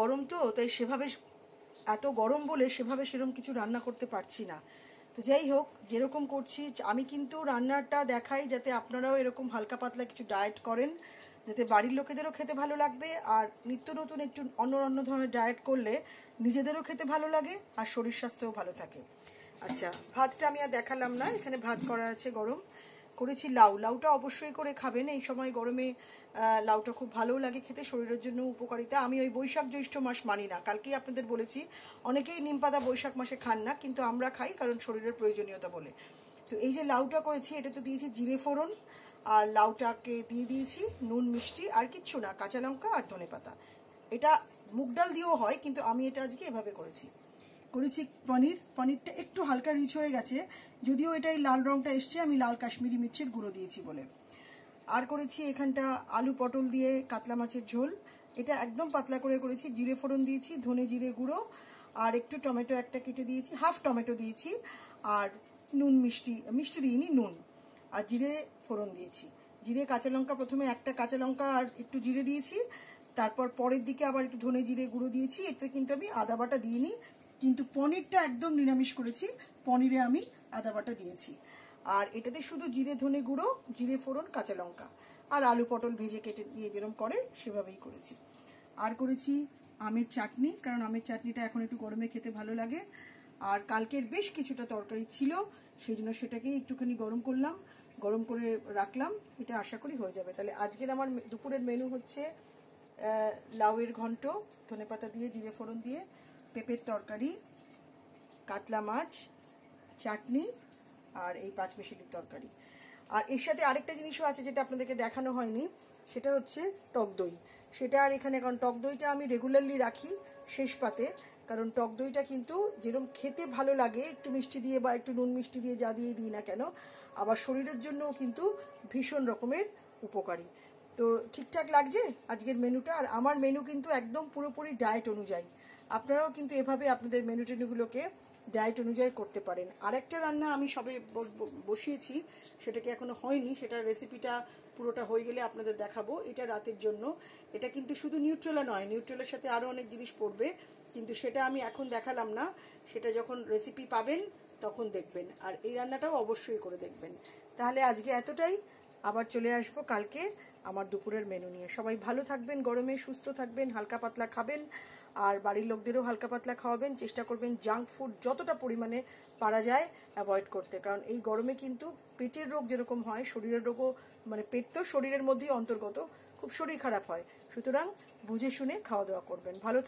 গরম তো, তাই সেভাবে এত গরম বলে সেভাবে সেরকম কিছু রান্না করতে পারছি না। তো যাই হোক, যেরকম করছি আমি কিন্তু রান্নাটা দেখাই যাতে আপনারাও এরকম হালকা পাতলা কিছু ডায়েট করেন, যাতে বাড়ির লোকেদেরও খেতে ভালো লাগবে, আর নিত্য নতুন একটু অন্য অন্য ধরনের ডায়েট করলে নিজেদেরও খেতে ভালো লাগে আর শরীর স্বাস্থ্যও ভালো থাকে। আচ্ছা, ভাতটা আমি আর দেখালাম না, এখানে ভাত করা আছে গরম। করেছি লাউটা অবশ্যই করে খাবেন এই সময় গরমে। লাউটা খুব ভালোও লাগে খেতে, শরীরের জন্য উপকারিতা। আমি ওই বৈশাখ জ্যৈষ্ঠ মাস মানি না, কালকেই আপনাদের বলেছি। অনেকেই নিম পাতা বৈশাখ মাসে খান না, কিন্তু আমরা খাই কারণ শরীরের প্রয়োজনীয়তা বলে। তো এই যে লাউটা করেছি, এটাতে দিয়েছি জিরে ফোড়ন, আর লাউটাকে দিয়ে দিয়েছি নুন মিষ্টি, আর কিচ্ছু না, কাঁচা লঙ্কা আর ধনেপাতা। এটা মুগ ডাল দিয়েও হয়, কিন্তু আমি এটা আজকে এভাবে করেছি। পনিরটা একটু হালকা রিচ হয়ে গেছে, যদিও এটাই লাল রঙটা এসছে, আমি লাল কাশ্মীরি মির্চের গুঁড়ো দিয়েছি বলে। আর করেছি এখানটা আলু পটল দিয়ে কাতলা মাছের ঝোল, এটা একদম পাতলা করে করেছি। জিরে ফোড়ন দিয়েছি, ধনে জিরে গুঁড়ো, আর একটু টমেটো একটা কেটে দিয়েছি, হাফ টমেটো দিয়েছি, আর নুন মিষ্টি দিইনি, নুন আর জিরে ফোড়ন দিয়েছি। জিরে কাঁচা লঙ্কা, প্রথমে একটা কাঁচা লঙ্কা আর একটু জিরে দিয়েছি, তারপর পরের দিকে আবার একটু ধনে জিরে গুঁড়ো দিয়েছি। এতে কিন্তু আমি আদা বাটা দিইনি, কিন্তু পনিরটা একদম নিরামিষ করেছি, পনিরে আমি আদা বাটা দিয়েছি। আর এটাতে শুধু জিরে ধনে গুঁড়ো, জিরে ফোড়ন, কাঁচা লঙ্কা আর আলু পটল ভেজে কেটে দিয়ে যেরকম করে সেভাবেই করেছি। আর করেছি আমের চাটনি, কারণ আমের চাটনিটা এখন একটু গরমে খেতে ভালো লাগে। আর কালকের বেশ কিছুটা তরকারি ছিল, সেই জন্য সেটাকেই একটুখানি গরম করে রাখলাম, এটা আশা করি হয়ে যাবে। তাহলে আজকের আমার দুপুরের মেনু হচ্ছে লাউয়ের ঘন্ট ধনেপাতা দিয়ে জিরে ফোড়ন দিয়ে, পেঁপের তরকারি, কাতলা মাছ, চাটনি, আর এই পাঁচমিশালির তরকারি। আর এর সাথে আরেকটা জিনিসও আছে যেটা আপনাদেরকে দেখানো হয়নি, সেটা হচ্ছে টক দই। সেটা আর এখানে, কারণ টক দইটা আমি রেগুলারলি রাখি শেষ পাতে, কারণ টক দইটা কিন্তু যেরকম খেতে ভালো লাগে একটু মিষ্টি দিয়ে বা একটু নুন মিষ্টি দিয়ে যা দিয়ে দিই না কেন, আবার শরীরের জন্যও কিন্তু ভীষণ রকমের উপকারী। তো ঠিকঠাক লাগছে আজকের মেনুটা। আর আমার মেনু কিন্তু একদম পুরোপুরি ডায়েট অনুযায়ী, আপনারাও কিন্তু এভাবে আপনাদের মেনু টেনুগুলোকে ডায়েট অনুযায়ী করতে পারেন। আরেকটা রান্না আমি সবে বসিয়েছি, সেটাকে এখনো হয়নি, সেটার রেসিপিটা পুরোটা হয়ে গেলে আপনাদের দেখাবো। এটা রাতের জন্য, এটা কিন্তু শুধু নিউট্রেলা নয়, নিউট্রেলার সাথে আরও অনেক জিনিস পড়বে, কিন্তু সেটা আমি এখন দেখালাম না, সেটা যখন রেসিপি পাবেন তখন দেখবেন। আর এই রান্নাটাও অবশ্যই করে দেখবেন। তাহলে আজকে এতটাই, আবার চলে আসবো কালকে আমার দুপুরের মেনু নিয়ে। সবাই ভালো থাকবেন, গরমে সুস্থ থাকবেন, হালকা পাতলা খাবেন, আর বাড়ির লোকদেরও হালকা পাতলা খাওয়াবেন। চেষ্টা করবেন জাঙ্ক ফুড যতটা পরিমাণে পারা যায় অ্যাভয়েড করতে, কারণ এই গরমে কিন্তু পেটের রোগ যেরকম হয়, শরীরের রোগও, মানে পেট তো শরীরের মধ্যেই অন্তর্গত, খুব শরীর খারাপ হয়। সুতরাং বুঝে শুনে খাওয়া দাওয়া করবেন। ভালো